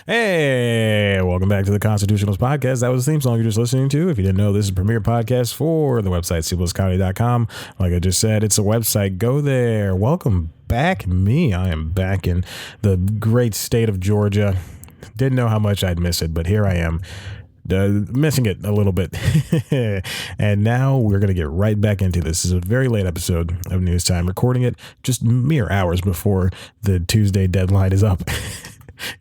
Hey, welcome back to the Constitutionals Podcast. That was the theme song you're just listening to. If you didn't know, this is a premier podcast for the website, cbliscomedy.com. Like I just said, it's a website. Go there. Welcome back. I am back in the great state of Georgia. Didn't know how much I'd miss it, but here I am. Missing it a little bit. And now we're going to get right back into this. This is a very late episode of News Time, recording it just mere hours before the Tuesday deadline is up.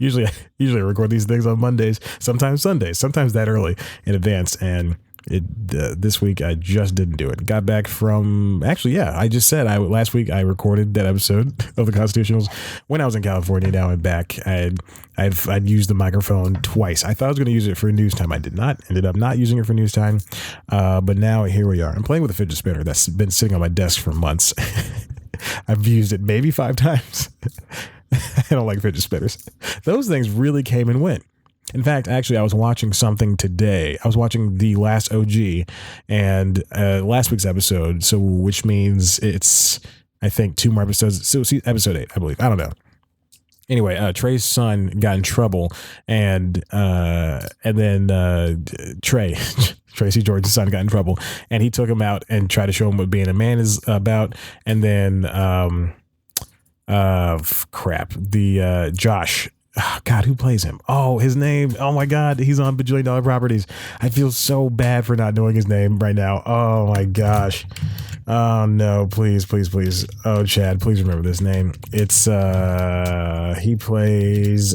Usually I record these things on Mondays, sometimes Sundays, sometimes that early in advance. And this week I just didn't do it. Got back from, I just said last week I recorded that episode of the Constitutionals when I was in California. Now I'm back. I'd used the microphone twice. I thought I was going to use it for news time. I did not. Ended up not using it for news time. But now here we are. I'm playing with a fidget spinner that's been sitting on my desk for months. I've used it maybe 5 times. I don't like fidget spinners. Those things really came and went. In fact, actually, I was watching something today. I was watching The Last OG and last week's episode, so which means it's, I think, 2 more episodes. So episode 8, I believe. I don't know. Anyway, Trey's son got in trouble, and then Tracy Jordan's son got in trouble, and he took him out and tried to show him what being a man is about, and then Josh. Oh, God, who plays him? Oh, his name. Oh, my God. He's on Bajillion Dollar Properties. I feel so bad for not knowing his name right now. Oh, my gosh. Oh, no. Please. Oh, Chad, please remember this name. It's he plays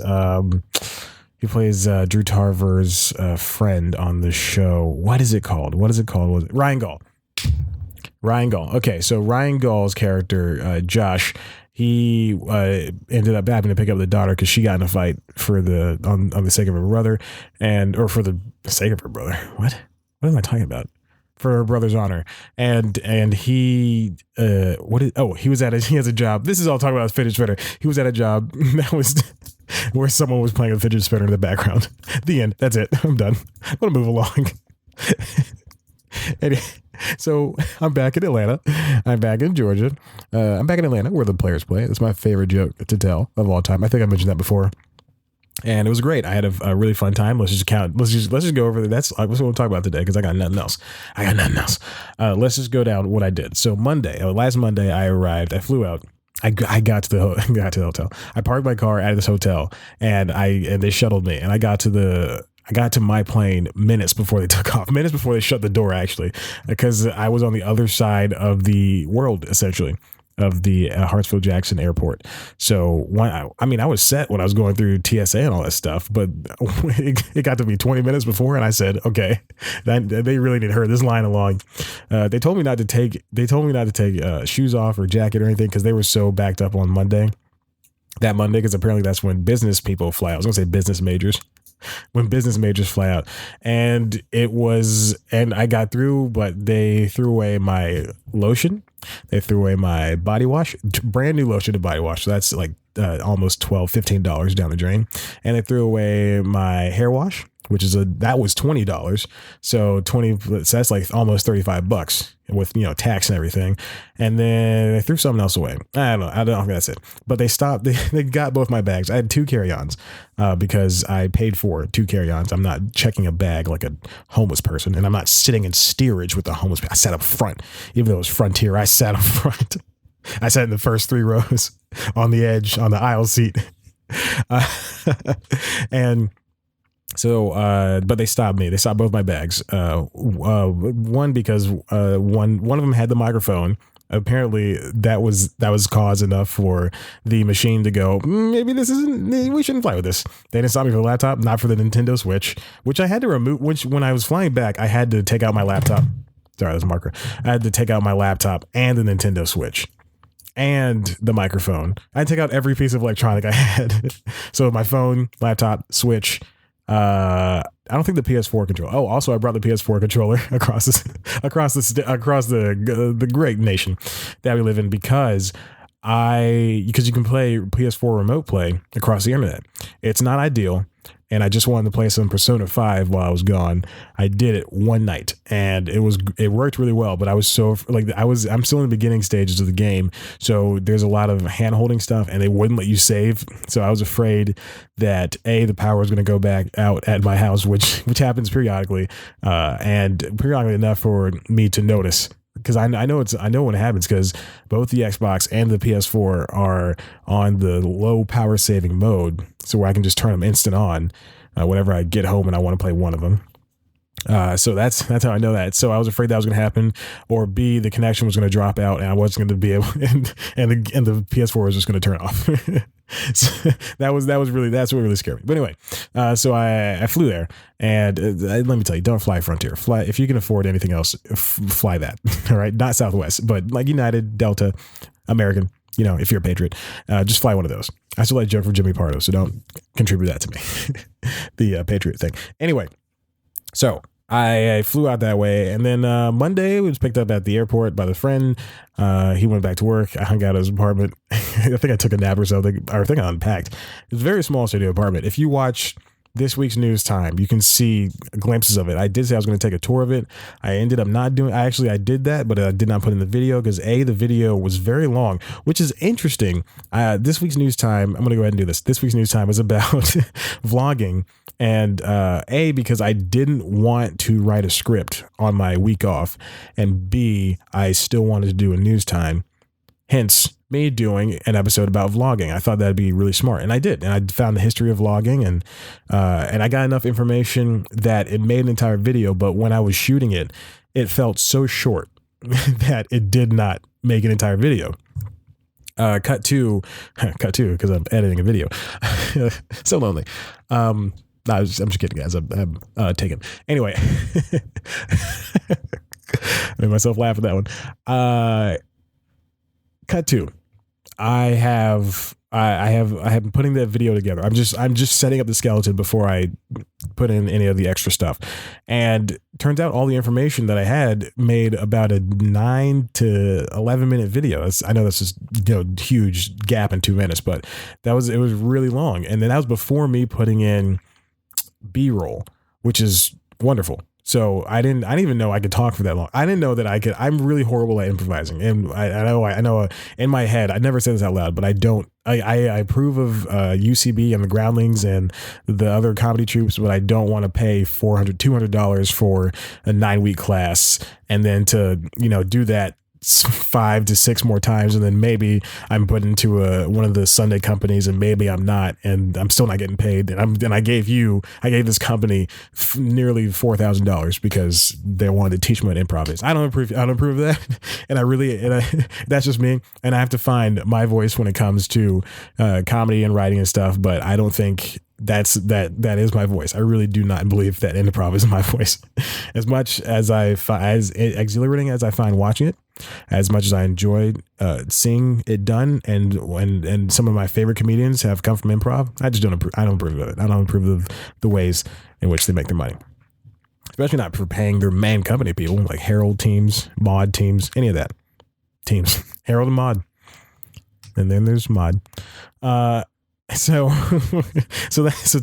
Drew Tarver's friend on the show. What is it called? Ryan Gall. Okay, so Ryan Gall's character, Josh, he ended up having to pick up the daughter because she got in a fight on the sake of her brother, or for the sake of her brother. What am I talking about? For her brother's honor. And he he has a job. This is all talking about fidget spinner. He was at a job that was where someone was playing a fidget spinner in the background. The end. That's it. I'm done. I'm gonna move along. So I'm back in Atlanta. I'm back in Georgia. I'm back in Atlanta where the Players play. It's my favorite joke to tell of all time. I think I mentioned that before. And it was great. I had a really fun time. Let's just go over that's what we'll talk about today because I got nothing else. Let's just go down what I did. So last Monday I arrived. I flew out. I got to the hotel. I parked my car at this hotel and they shuttled me, and I got to my plane minutes before they took off, minutes before they shut the door, actually, because I was on the other side of the world, essentially, of the Hartsfield-Jackson Airport. So I was set when I was going through TSA and all that stuff, but it got to be 20 minutes before, and I said, okay, they really need to hurry this line along. They told me not to take shoes off or jacket or anything because they were so backed up on Monday, because apparently that's when business people fly out. I was going to say business majors. When business majors fly out, and I got through, but they threw away my lotion. They threw away my body wash, brand new lotion and body wash. So that's like almost $15 down the drain. And they threw away my hair wash, that was $20. So that's like almost $35 with, tax and everything. And then they threw something else away. I don't know if that's it, but they stopped. They got both my bags. I had 2 carry-ons because I paid for 2 carry-ons. I'm not checking a bag like a homeless person, and I'm not sitting in steerage with the homeless. I sat up front, even though it was Frontier. I sat up front. I sat in the first 3 rows on the edge, on the aisle seat. And so, but they stopped me. They stopped both my bags. One because one of them had the microphone. Apparently, that was cause enough for the machine to go, maybe this isn't. We shouldn't fly with this. They didn't stop me for the laptop, not for the Nintendo Switch, which I had to remove. Which when I was flying back, I had to take out my laptop. Sorry, there's a marker. I had to take out my laptop and the Nintendo Switch and the microphone. I had to take out every piece of electronic I had. So my phone, laptop, Switch. I don't think the PS4 controller. Oh, also I brought the PS4 controller across the great nation that we live in because because you can play PS4 remote play across the internet. It's not ideal. And I just wanted to play some Persona 5 while I was gone. I did it one night and it worked really well, but I was I'm still in the beginning stages of the game. So there's a lot of hand holding stuff and they wouldn't let you save. So I was afraid that the power was going to go back out at my house, which happens periodically, and periodically enough for me to notice. Because I know when it happens, because both the Xbox and the PS4 are on the low power saving mode, so where I can just turn them instant on whenever I get home and I want to play one of them. So that's how I know that. So I was afraid that was going to happen, or B, the connection was going to drop out and I wasn't going to be able, and the PS4 was just going to turn off. So that's what really scared me. But anyway, so I flew there, and let me tell you, don't fly Frontier. Fly if you can afford anything else, fly that. All right, not Southwest, but like United, Delta, American. You know, if you're a patriot, just fly one of those. I still like joke from Jimmy Pardo, so don't contribute that to me. The Patriot thing. Anyway, so I flew out that way, and then Monday we was picked up at the airport by the friend. He went back to work. I hung out at his apartment. I think I took a nap or something, or I think I unpacked. It was a very small studio apartment. If you watch this week's News Time, you can see glimpses of it. I did say I was going to take a tour of it. I ended up not doing. I did that, but I did not put in the video because the video was very long, which is interesting. This week's News Time, I'm going to go ahead and do this. This week's News Time is about vlogging, and because I didn't want to write a script on my week off, and B, I still wanted to do a News Time. Hence me doing an episode about vlogging. I thought that'd be really smart, and I did. And I found the history of vlogging, and I got enough information that it made an entire video. But when I was shooting it, it felt so short that it did not make an entire video. Cut two, because I'm editing a video. So lonely. I'm just kidding, guys. I'm taken. Anyway, I made myself laugh at that one. Cut two. I have been putting that video together. I'm just setting up the skeleton before I put in any of the extra stuff. And turns out all the information that I had made about a 9 to 11 minute video. I know that's just, huge gap in 2 minutes, but it was really long. And then that was before me putting in B-roll, which is wonderful. So I didn't even know I could talk for that long. I didn't know that I could. I'm really horrible at improvising, and I know in my head, I never said this out loud, but I don't. I approve of UCB and the Groundlings and the other comedy troupes, but I don't want to pay $200 for a 9-week class and then to do that 5 to 6 more times, and then maybe I'm put into one of the Sunday companies, and maybe I'm not, and I'm still not getting paid. And I gave this company nearly $4,000 because they wanted to teach me what improv is. I don't approve of that, and that's just me. And I have to find my voice when it comes to comedy and writing and stuff. But I don't think that is my voice. I really do not believe that improv is my voice. As much as as exhilarating as I find watching it, as much as I enjoy seeing it done, and some of my favorite comedians have come from improv, I don't approve of it. I don't approve of the ways in which they make their money, especially not for paying their main company people like Herald teams, Mod teams, any of that teams. Herald and Mod, and then there's Mod. So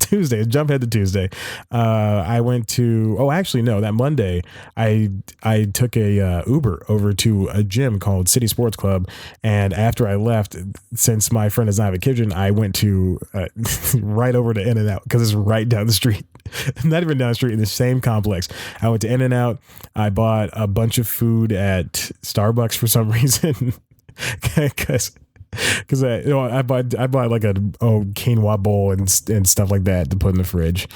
Tuesday, jump ahead to Tuesday. I went to, that Monday, I took a Uber over to a gym called City Sports Club. And after I left, since my friend does not have a kitchen, I went to right over to In-N-Out because it's right down the street. Not even down the street, in the same complex. I went to In-N-Out. I bought a bunch of food at Starbucks for some reason because I bought like a quinoa bowl and stuff like that to put in the fridge,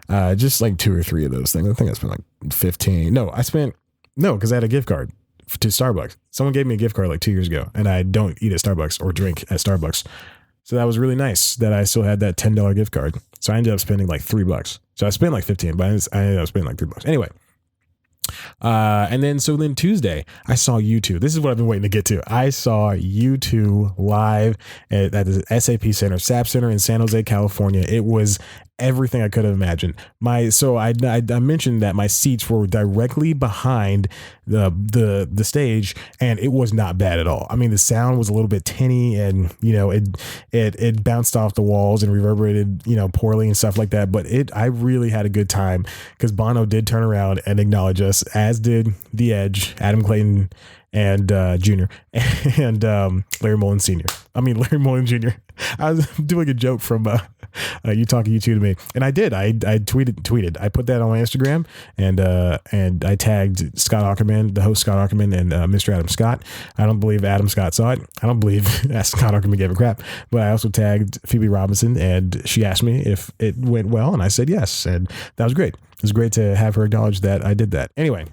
just like 2 or 3 of those things. I think I spent like 15. Because I had a gift card to Starbucks. Someone gave me a gift card like 2 years ago, and I don't eat at Starbucks or drink at Starbucks, so that was really nice that I still had that $10 gift card. So I ended up spending like $3. So I spent like 15, but I ended up spending like $3. Anyway. And then Tuesday I saw U2. This is what I've been waiting to get to. I saw U2 live at the SAP Center, SAP Center in San Jose, California. It was everything I could have imagined. I mentioned that my seats were directly behind the stage, and it was not bad at all. I mean, the sound was a little bit tinny, and it bounced off the walls and reverberated poorly and stuff like that. But I really had a good time because Bono did turn around and acknowledge us, as did The Edge, Adam Clayton and Jr. and Larry Mullen Sr. I mean Larry Mullen Jr. I was doing a joke from you talking you two to me, and I did. I tweeted. I put that on my Instagram, and I tagged Scott Aukerman, the host Scott Aukerman, and Mr. Adam Scott. I don't believe Adam Scott saw it. I don't believe Scott Aukerman gave a crap. But I also tagged Phoebe Robinson, and she asked me if it went well, and I said yes, and that was great. It was great to have her acknowledge that I did that. Anyway.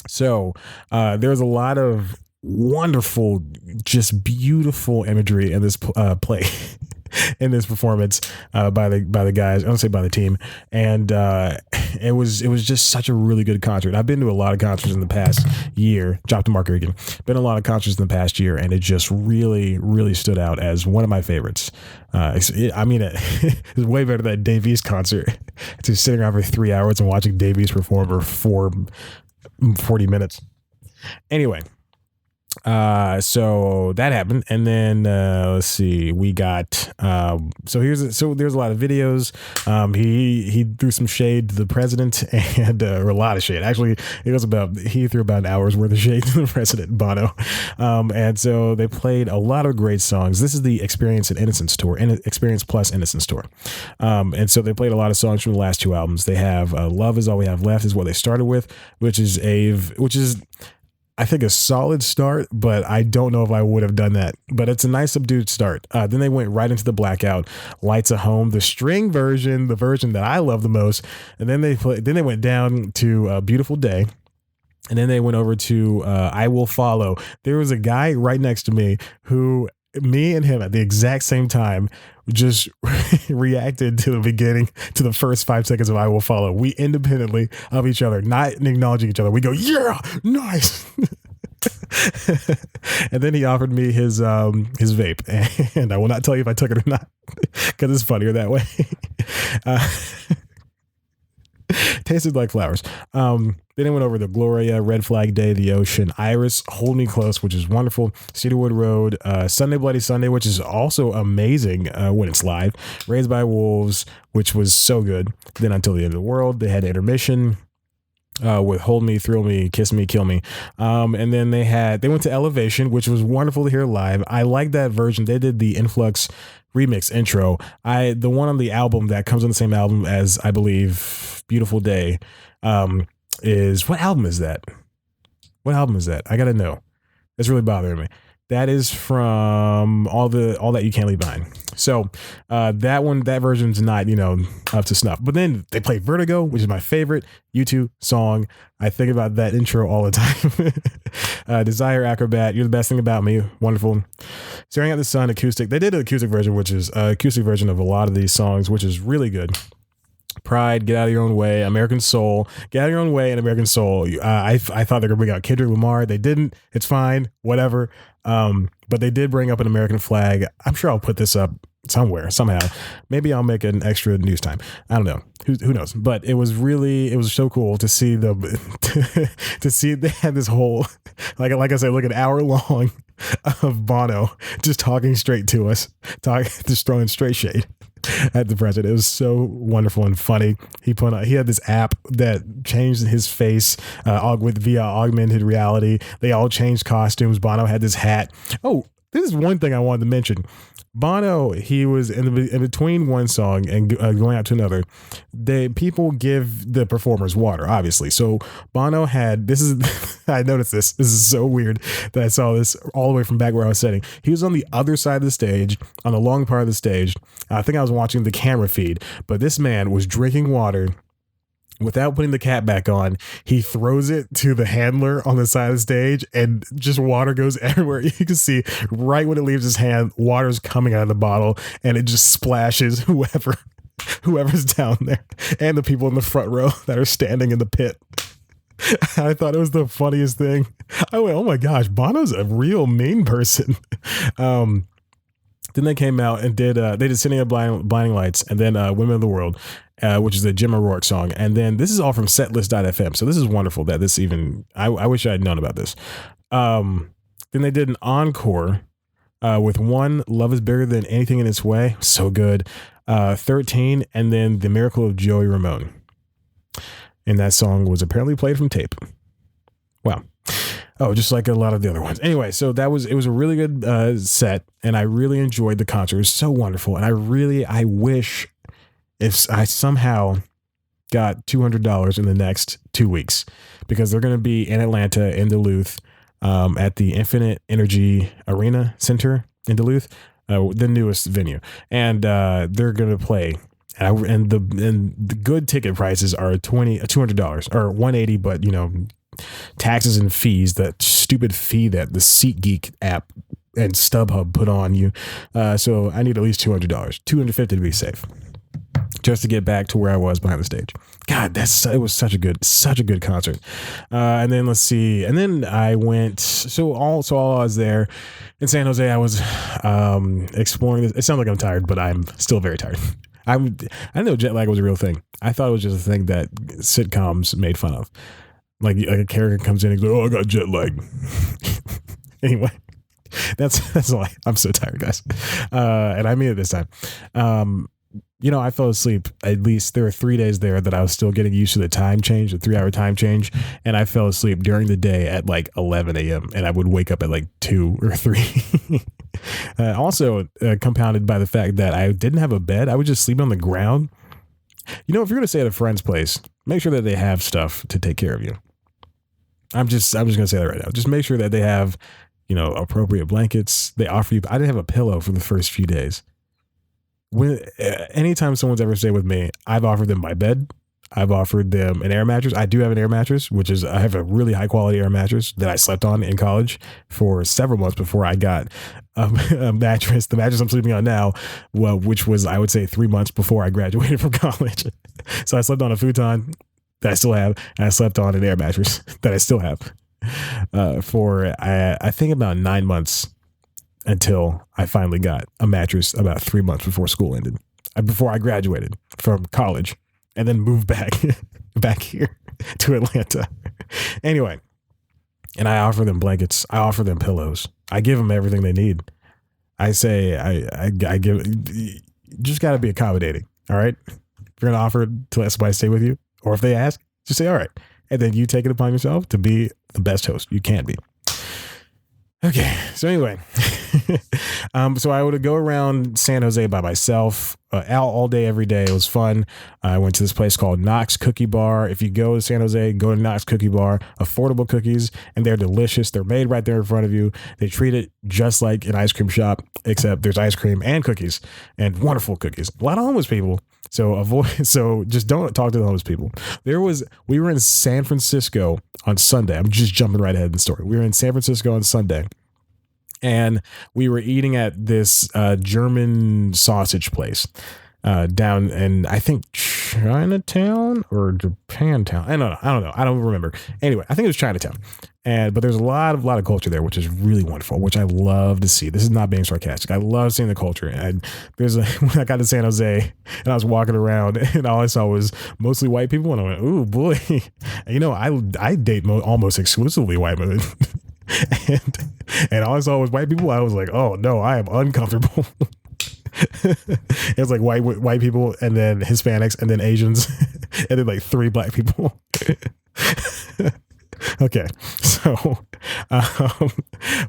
So there's a lot of wonderful, just beautiful imagery in this play, in this performance by the guys. I don't say by the team, and it was just such a really good concert. I've been to a lot of concerts in the past year. Drop the marker again. Been to a lot of concerts in the past year, and it just really, really stood out as one of my favorites. It was way better than that Dave East concert. Just sitting around for 3 hours and watching Dave East perform for 40 minutes. Anyway, so that happened, and then let's see, we got there's a lot of videos. He threw some shade to the president, and or a lot of shade. Actually, he threw about an hour's worth of shade to the president, Bono. And so they played a lot of great songs. This is the Experience and Innocence tour, and Experience plus Innocence tour. And so they played a lot of songs from the last two albums. They have Love Is All We Have Left is what they started with, which is I think a solid start, but I don't know if I would have done that. But it's a nice subdued start. Then they went right into the Blackout, Lights at Home, the string version, the version that I love the most. And then they went down to Beautiful Day. And then they went over to I Will Follow. There was a guy right next to me who, me and him at the exact same time, just reacted to the beginning, to the first 5 seconds of I Will Follow. We independently of each other, not acknowledging each other, we go, yeah, nice. And then he offered me his vape, and I will not tell you if I took it or not, because it's funnier that way. Tasted like flowers. Then it went over the Gloria, Red Flag Day, The Ocean, Iris, Hold Me Close, which is wonderful, Cedarwood Road, Sunday Bloody Sunday, which is also amazing when it's live, Raised by Wolves, which was so good. Then Until the End of the World. They had Intermission with Hold Me, Thrill Me, Kiss Me, Kill Me. And then they went to Elevation, which was wonderful to hear live. I like that version. They did the Influx remix intro. The one on the album that comes on the same album as, I believe, Beautiful Day, is, what album is that? What album is that? I gotta know. It's really bothering me. That is from All That You Can't Leave Behind. So that version's not, up to snuff. But then they played Vertigo, which is my favorite U2 song. I think about that intro all the time. Desire, Acrobat, You're the Best Thing About Me, wonderful. Staring at the Sun, acoustic. They did an acoustic version, which is an acoustic version of a lot of these songs, which is really good. Pride, Get Out of Your Own Way, American Soul, Get Out of Your Own Way, and American Soul. I thought they were going to bring out Kendrick Lamar. They didn't. It's fine. Whatever. But they did bring up an American flag. I'm sure I'll put this up somewhere, somehow. Maybe I'll make an extra news time. I don't know. Who knows? But it was so cool to see to see they had this whole, like I said, like an hour long of Bono just talking straight to us, just throwing straight shade at the president. It was so wonderful and funny. He had this app that changed his face via augmented reality. They all changed costumes. Bono had this hat. Oh, this is one thing I wanted to mention. Bono, he was in between one song and going out to another. People give the performers water, obviously. So Bono had, I noticed this. This is so weird that I saw this all the way from back where I was sitting. He was on the other side of the stage, on the long part of the stage. I think I was watching the camera feed, but this man was drinking water without putting the cap back on. He throws it to the handler on the side of the stage, and just water goes everywhere. You can see right when it leaves his hand, water's coming out of the bottle, and it just splashes whoever's down there and the people in the front row that are standing in the pit. I thought it was the funniest thing. I went, oh my gosh, Bono's a real mean person. Then they came out and they did Sitting at Blinding Lights, and then Women of the World, which is the Jim O'Rourke song. And then this is all from setlist.fm. So this is wonderful that this even, I wish I had known about this. Then they did an encore with One, Love is Bigger Than Anything in Its Way. So good. 13, and then The Miracle of Joey Ramone. And that song was apparently played from tape. Wow. Oh, just like a lot of the other ones. Anyway, so it was a really good set, and I really enjoyed the concert. It was so wonderful, and I wish if I somehow got $200 in the next 2 weeks, because they're going to be in Atlanta, in Duluth, at the Infinite Energy Arena Center in Duluth, the newest venue, and they're going to play. And the good ticket prices are $200 or $180, but taxes and fees, that stupid fee that the SeatGeek app and StubHub put on you. So I need at least $200, $250 to be safe, just to get back to where I was behind the stage. God, it was such a good concert. And then let's see. And then I went, so all I was there in San Jose, I was exploring this. It sounds like I'm tired, but I'm still very tired. I didn't know jet lag was a real thing. I thought it was just a thing that sitcoms made fun of. Like a character comes in and goes, "Oh, I got jet lag." Anyway, that's all. I'm so tired, guys. And I mean it this time. I fell asleep. At least there were 3 days there that I was still getting used to the time change, the 3-hour time change. And I fell asleep during the day at like 11 a.m. and I would wake up at like 2 or 3. Also compounded by the fact that I didn't have a bed. I would just sleep on the ground. If you're going to stay at a friend's place, make sure that they have stuff to take care of you. I'm just going to say that right now. Just make sure that they have, appropriate blankets. They offer you. I didn't have a pillow for the first few days. Anytime someone's ever stayed with me, I've offered them my bed. I've offered them an air mattress. I do have an air mattress, I have a really high quality air mattress that I slept on in college for several months before I got a mattress. The mattress I'm sleeping on now, which was, I would say, 3 months before I graduated from college. So I slept on a futon that I still have, and I slept on an air mattress that I still have for I think about 9 months, until I finally got a mattress about 3 months before school ended, before I graduated from college, and then moved back here to Atlanta. Anyway, and I offer them blankets. I offer them pillows. I give them everything they need. I say, I give, you just got to be accommodating. All right. If you're going to offer to let somebody stay with you, or if they ask, just say, all right. And then you take it upon yourself to be the best host you can be. Okay. So anyway, so I would go around San Jose by myself, out all day, every day. It was fun. I went to this place called Knox Cookie Bar. If you go to San Jose, go to Knox Cookie Bar. Affordable cookies, and they're delicious. They're made right there in front of you. They treat it just like an ice cream shop, except there's ice cream and cookies, and wonderful cookies. A lot of homeless people. So just don't talk to the homeless people. We were in San Francisco on Sunday. I'm just jumping right ahead in the story. We were in San Francisco on Sunday, and we were eating at this German sausage place down in, I think, Chinatown or Japantown. I don't know. I don't remember. Anyway, I think it was Chinatown. But there's a lot of culture there, which is really wonderful, which I love to see. This is not being sarcastic. I love seeing the culture. And when I got to San Jose and I was walking around, and all I saw was mostly white people, and I went, "Ooh, boy." I date almost exclusively white women. and all I saw was white people. I was like, "Oh no, I am uncomfortable." It was like white people, and then Hispanics, and then Asians, and then like 3 black people. Okay, so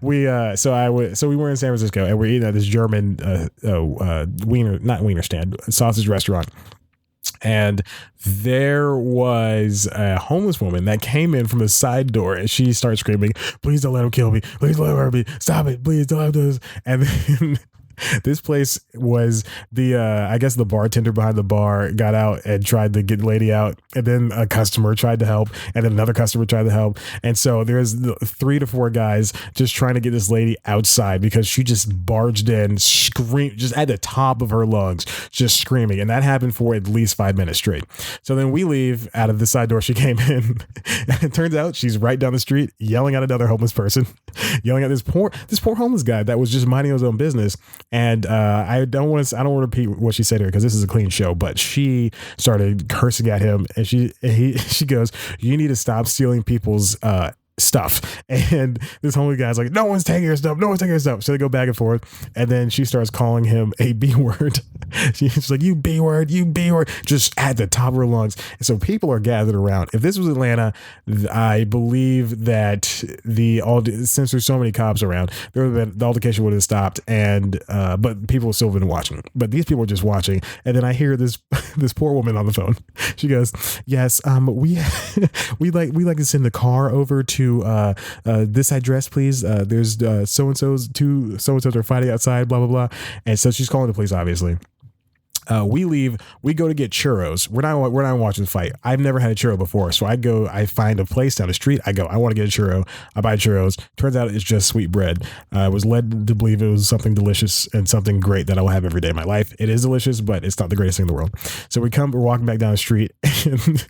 we were in San Francisco, and we're eating at this German sausage restaurant, and there was a homeless woman that came in from the side door, and she started screaming, "Please don't let him kill me! Please don't let him hurt me! Stop it! Please don't do this!" And then this place was I guess the bartender behind the bar got out and tried to get the lady out, and then a customer tried to help, and then another customer tried to help, and so there's 3 to 4 guys just trying to get this lady outside because she just barged in, screamed just at the top of her lungs, just screaming, and that happened for at least 5 minutes straight. So then we leave out of the side door she came in, and it turns out she's right down the street yelling at another homeless person, yelling at this poor homeless guy that was just minding his own business. And I don't want to repeat what she said here because this is a clean show, but she started cursing at him, and she goes, "You need to stop stealing people's stuff." And this homie guy's like, "No one's taking your stuff, no one's taking your stuff." So they go back and forth, and then she starts calling him a B word. She's like, "You B word, just at the top of her lungs. And so people are gathered around. If this was Atlanta, I believe that since there's so many cops around, the altercation would have stopped, and but people have still been watching. But these people are just watching, and then I hear this poor woman on the phone. She goes, "Yes, we like to send the car over to this address, please. There's so and so's are fighting outside, blah blah blah." And so she's calling the police, obviously. We leave, we go to get churros. We're not watching the fight. I've never had a churro before. So I find a place down the street. I go, I want to get a churro. I buy churros. Turns out it's just sweet bread. I was led to believe it was something delicious and something great that I will have every day of my life. It is delicious, but it's not the greatest thing in the world. So we're walking back down the street, and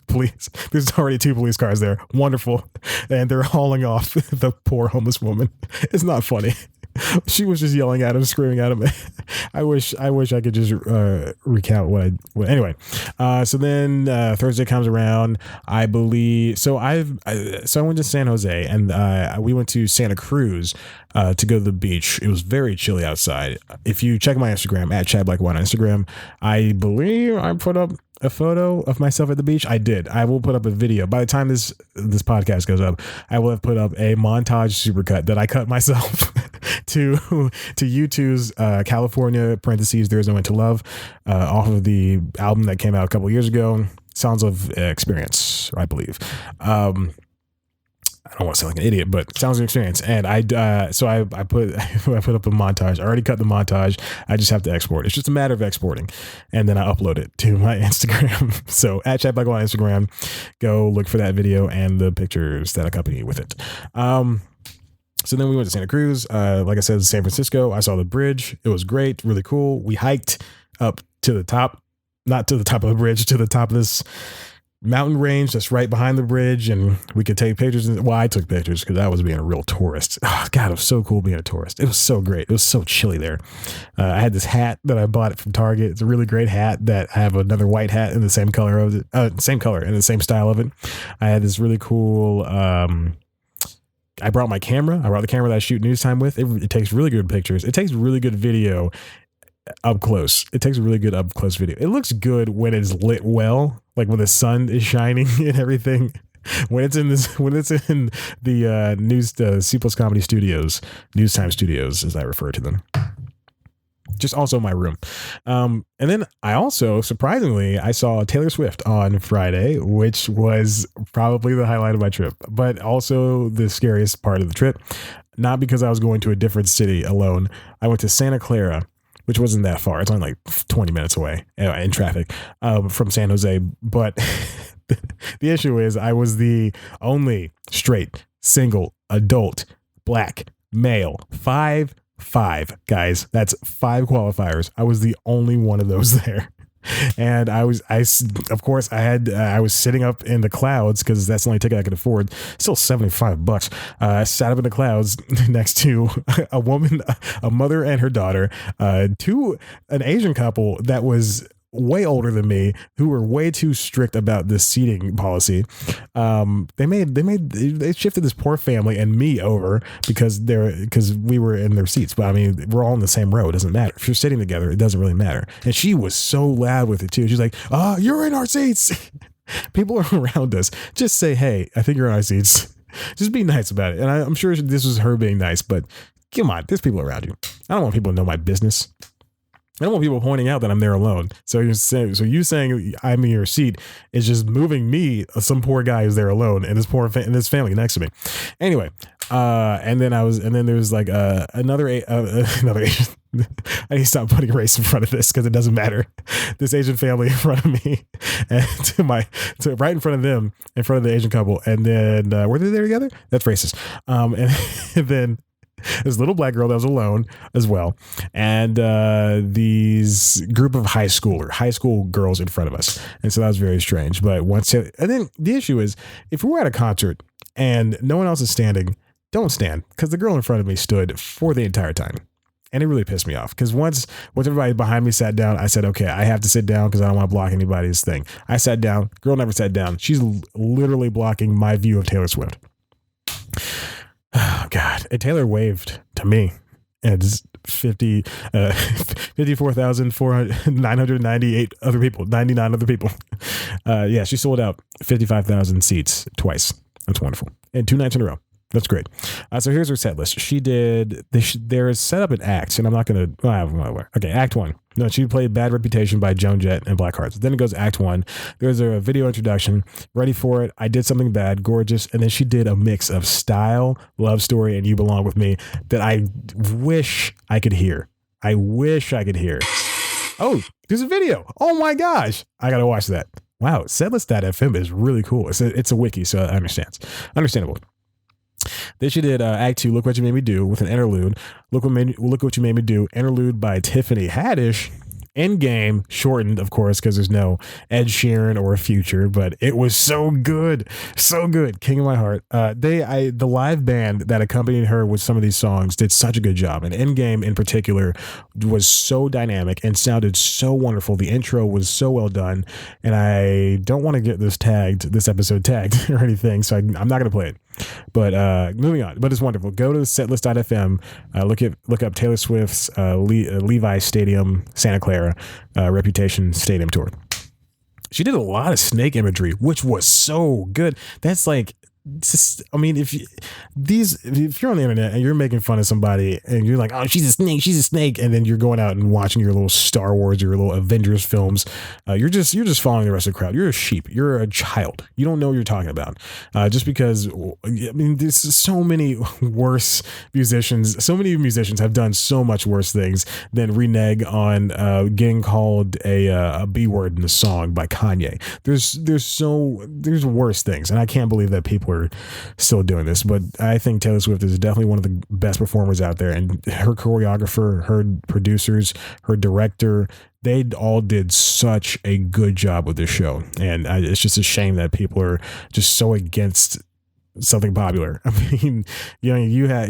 there's already 2 police cars there. Wonderful. And they're hauling off the poor homeless woman. It's not funny. She was just yelling at him, screaming at him. I wish I could just recount anyway. So then Thursday comes around. I believe so. I went to San Jose, and we went to Santa Cruz to go to the beach. It was very chilly outside. If you check my Instagram at Chad Black One on Instagram, I believe I put up a photo of myself at the beach. I did. I will put up a video. By the time this podcast goes up, I will have put up a montage supercut that I cut myself to U2's California (parentheses There Is No End to Love) off of the album that came out a couple of years ago, Sounds of Experience, I believe. I don't want to sound like an idiot, but Sounds of Experience. And I put up a montage. I already cut the montage. I just have to export. It's just a matter of exporting, and then I upload it to my Instagram. So at Chad Black on Instagram, go look for that video and the pictures that accompany with it. So then we went to Santa Cruz. Like I said, San Francisco. I saw the bridge. It was great, really cool. We hiked up to the top, not to the top of the bridge, to the top of this mountain range that's right behind the bridge, and we could take pictures. Well, I took pictures because I was being a real tourist. Oh, God, it was so cool being a tourist. It was so great. It was so chilly there. I had this hat that I bought from Target. It's a really great hat that I have another white hat in the same color of it, same color and the same style of it. I had this really cool. I brought my camera. I brought the camera that I shoot news time with. It takes really good pictures. It takes really good video up close. It takes a really good up close video. It looks good when it's lit well, like when the sun is shining and everything. When it's in the news C Plus Comedy Studios, News Time Studios, as I refer to them. Just also my room. And then I also, surprisingly, I saw Taylor Swift on Friday, which was probably the highlight of my trip, but also the scariest part of the trip. Not because I was going to a different city alone. I went to Santa Clara, which wasn't that far. It's only like 20 minutes away in traffic from San Jose. But the issue is I was the only straight, single, adult, black, male, 5'5", guys. That's 5 qualifiers. I was the only one of those there. And I was sitting up in the clouds because that's the only ticket I could afford. Still $75. I sat up in the clouds next to a woman, a mother and her daughter, an Asian couple that was way older than me, who were way too strict about this seating policy. They shifted this poor family and me over because we were in their seats. But I mean, we're all in the same row. It doesn't matter. If you're sitting together, it doesn't really matter. And she was so loud with it too. She's like, "Oh, you're in our seats." People are around us. Just say, "Hey, I think you're in our seats." Just be nice about it. And I'm sure this was her being nice, but come on, there's people around you. I don't want people to know my business. I don't want people pointing out that I'm there alone. So you saying I'm in your seat is just moving me, some poor guy who's there alone, and this family next to me. Anyway, and then there was like another Asian. I need to stop putting race in front of this because it doesn't matter. This Asian family in front of me, and to right in front of them, in front of the Asian couple, and then were they there together? That's racist. And then this little black girl that was alone as well, and these group of high school girls in front of us, and so that was very strange. But and then the issue is, if we're at a concert and no one else is standing, don't stand, because the girl in front of me stood for the entire time. And it really pissed me off because once everybody behind me sat down, I said, okay, I have to sit down because I don't want to block anybody's thing. I sat down. Girl never sat down. She's literally blocking my view of Taylor Swift. Oh, God. And Taylor waved to me. And it's 54,998 other people, 99 other people. Yeah, she sold out 55,000 seats twice. That's wonderful. And 2 nights in a row. That's great. So here's her set list. She did, there is set up in acts, and I'm not going to, okay, act 1. No, she played Bad Reputation by Joan Jett and Black Hearts. Then it goes act 1. There's a video introduction. Ready for it. I Did Something Bad. Gorgeous. And then she did a mix of Style, Love Story, and You Belong With Me that I wish I could hear. I wish I could hear. Oh, there's a video. Oh my gosh. I got to watch that. Wow. Setlist.fm is really cool. It's a wiki, so I understand. Understandable. Then she did Act 2, Look What You Made Me Do, with an interlude. Look What You Made Me Do, interlude by Tiffany Haddish. Endgame, shortened, of course, because there's no Ed Sheeran or Future, but it was so good. So good. King of My Heart. The live band that accompanied her with some of these songs did such a good job. And Endgame in particular was so dynamic and sounded so wonderful. The intro was so well done. And I don't want to get this episode tagged or anything, so I'm not going to play it. But moving on. But it's wonderful. Go to setlist.fm. Look up Taylor Swift's Levi Stadium, Santa Clara Reputation Stadium Tour. She did a lot of snake imagery, which was so good. That's like, I mean, if you're on the internet and you're making fun of somebody and you're like, oh, she's a snake, and then you're going out and watching your little Star Wars or your little Avengers films, you're just following the rest of the crowd. You're a sheep. You're a child. You don't know what you're talking about. Just because, I mean, there's so many worse musicians. So many musicians have done so much worse things than renege on getting called a B word in the song by Kanye. There's worse things, and I can't believe that people are still doing this. But I think Taylor Swift is definitely one of the best performers out there, and her choreographer, her producers, her director, they all did such a good job with this show. And it's just a shame that people are just so against something popular. I mean,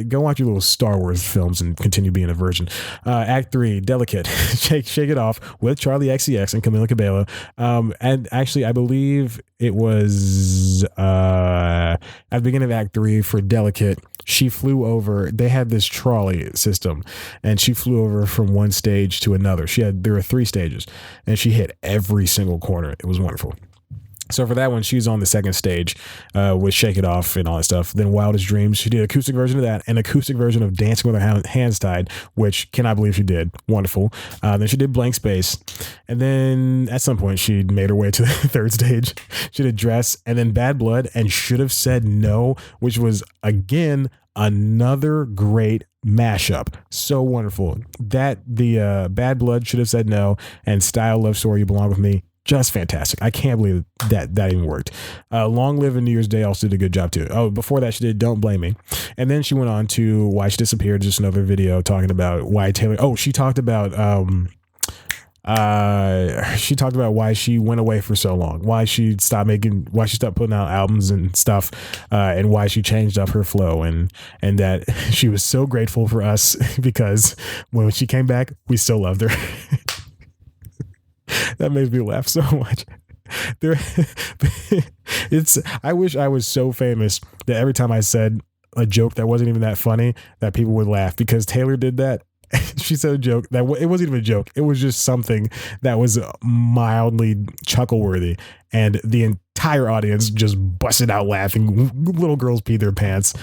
go watch your little Star Wars films and continue being a virgin. Act 3, Delicate, Shake It Off with Charlie XCX and Camila Cabello. And actually, I believe it was at the beginning of Act 3 for Delicate. She flew over. They had this trolley system, and she flew over from one stage to another. There were 3 stages, and she hit every single corner. It was wonderful. So for that one, she was on the second stage with Shake It Off and all that stuff. Then Wildest Dreams, she did an acoustic version of that, an acoustic version of Dancing with Her Hands Tied, which cannot believe she did. Wonderful. Then she did Blank Space. And then at some point, she made her way to the third stage. She did Dress, and then Bad Blood and Should Have Said No, which was, again, another great mashup. So wonderful. The Bad Blood, Should Have Said No, and Style, Love Story, You Belong With Me. Just fantastic. I can't believe that even worked. Long Live and New Year's Day also did a good job too. Oh, before that she did Don't Blame Me. And then she went on to Why She Disappeared, just another video talking about why Taylor, she talked about why she went away for so long, why she stopped putting out albums and stuff, and why she changed up her flow, and that she was so grateful for us because when she came back, we still loved her. That makes me laugh so much. I wish I was so famous that every time I said a joke that wasn't even that funny, that people would laugh, because Taylor did that. She said a joke that it wasn't even a joke. It was just something that was mildly chuckle worthy, and the entire audience just busted out laughing. Little girls peed their pants.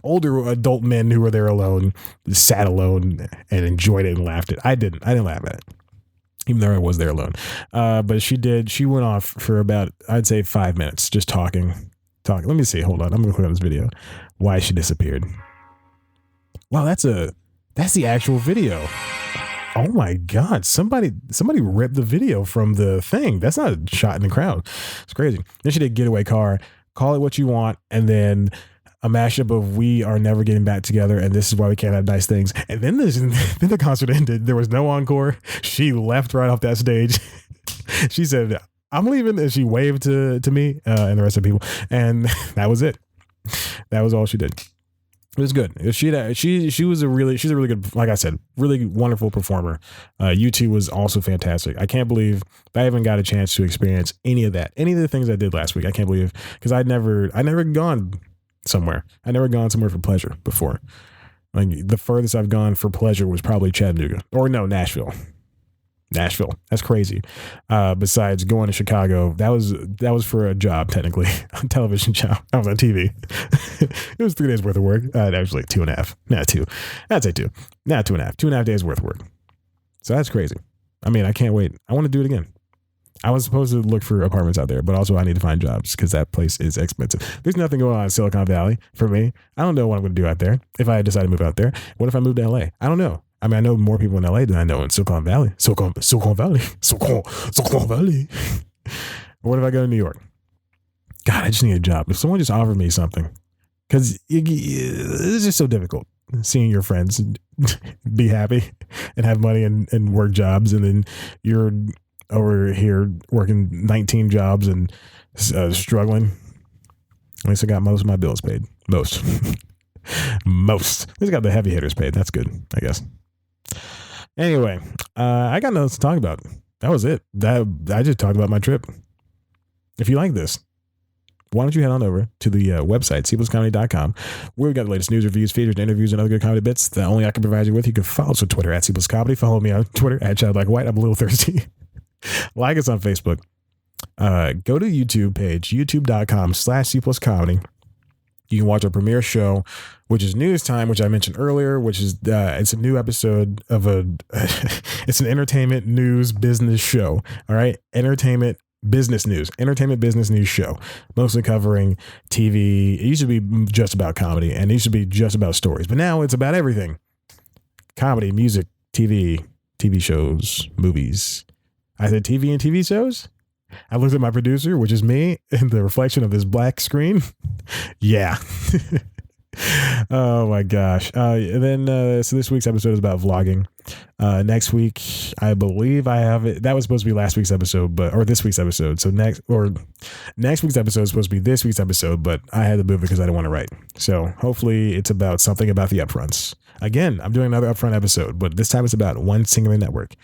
Older adult men who were there alone sat alone and enjoyed it and laughed it. I didn't laugh at it, even though I was there alone. But she went off for about, I'd say 5 minutes, just talking. Let me see. Hold on. I'm going to click on this video. Why She Disappeared. Wow. That's the actual video. Oh my God. Somebody ripped the video from the thing. That's not a shot in the crowd. It's crazy. Then she did Getaway Car, Call It What You Want, and then a mashup of We Are Never Getting Back Together and This Is Why We Can't Have Nice Things. And then the concert ended. There was no encore. She left right off that stage. She said, I'm leaving. And she waved to me and the rest of the people. And that was it. That was all she did. It was good. She's a really good, like I said, really wonderful performer. U2 was also fantastic. I can't believe I haven't got a chance to experience any of that, any of the things I did last week. I can't believe, because I never gone somewhere. I never gone somewhere for pleasure before. Like the furthest I've gone for pleasure was probably Chattanooga, or no, Nashville. That's crazy. Besides going to Chicago, that was for a job, technically, a television job. I was on TV. It was 3 days worth of work. Actually 2.5. Not 2. I'd say 2. Not 2.5. 2.5 days worth of work. So that's crazy. I mean, I can't wait. I want to do it again. I was supposed to look for apartments out there, but also I need to find jobs because that place is expensive. There's nothing going on in Silicon Valley for me. I don't know what I'm going to do out there if I decide to move out there. What if I move to LA? I don't know. I mean, I know more people in LA than I know in Silicon Valley. Silicon Valley. What if I go to New York? God, I just need a job. If someone just offered me something, because it's just so difficult seeing your friends be happy and have money and work jobs, and then you're over here working 19 jobs and struggling. At least I got most of my bills paid. Most. At least I got the heavy hitters paid. That's good, I guess. Anyway, I got nothing else to talk about. That was it. I just talked about my trip. If you like this, why don't you head on over to the website, cpluscomedy.com, where we got the latest news, reviews, features, interviews, and other good comedy bits that only I can provide you with. You can follow us on Twitter at cpluscomedy. Follow me on Twitter at childlikewhite. I'm a little thirsty. Like us on Facebook. Go to YouTube page, youtube.com/cpluscomedy. You can watch our premiere show, which is News Time, which I mentioned earlier, which is it's a new episode of it's an entertainment news business show. All right. Entertainment business news show, mostly covering TV. It used to be just about comedy and it used to be just about stories, but now it's about everything: comedy, music, TV shows, movies. I said TV and TV shows. I looked at my producer, which is me, in the reflection of this black screen. Yeah. Oh my gosh. And then, so this week's episode is about vlogging. Next week, I believe I have it. That was supposed to be last week's episode, or this week's episode. So next week's episode is supposed to be this week's episode, but I had to move it because I didn't want to write. So hopefully it's about something about the upfronts. Again, I'm doing another upfront episode, but this time it's about one singular network.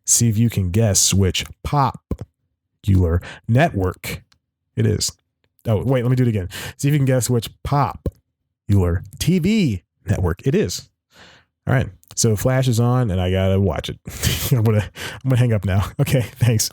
See if you can guess which popular network it is. Oh, wait, let me do it again. See if you can guess which popular TV network it is. All right. So Flash is on and I got to watch it. I'm going to hang up now. Okay. Thanks.